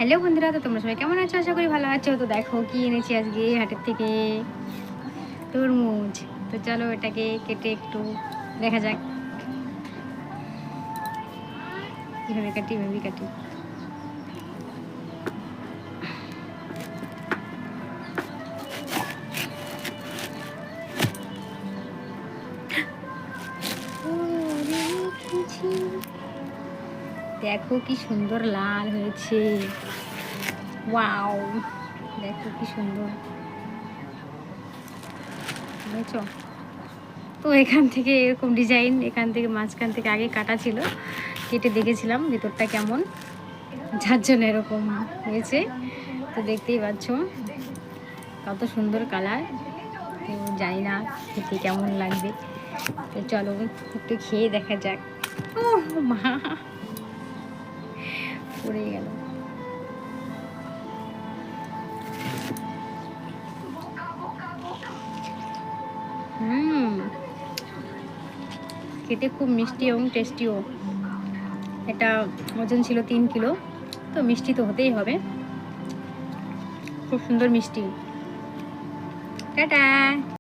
Hello বন্ধুরা, তো তোমরা সবাই কেমন আছো? আশা করি ভালো আছো। তো দেখো কি এনেছি আজকে হাটের থেকে, তরমুজ। তো চলো এটাকে কেটে একটু দেখা যাক কীভাবে কাটি, এভাবেই কাটি। দেখো কি সুন্দর লাল হয়েছে, ওয়াও! দেখো কি সুন্দর বুঝেছো? তো এখান থেকে এরকম ডিজাইন, এখান থেকে মাঝখান থেকে আগে কাটা ছিল, কেটে দেখেছিলাম ভেতরটা কেমন, যার জন্য এরকম হয়েছে। তো দেখতেই পাচ্ছ কত সুন্দর কালার। তো জানি না খেতে কেমন লাগবে, তো চলো একটু খেয়ে দেখা যাক। ও মা, পড়ে গেল। খেতে খুব মিষ্টি এবং টেস্টিও। এটা ওজন ছিল 3 কিলো, তো মিষ্টি তো হতেই হবে, খুব সুন্দর মিষ্টি। টাটা।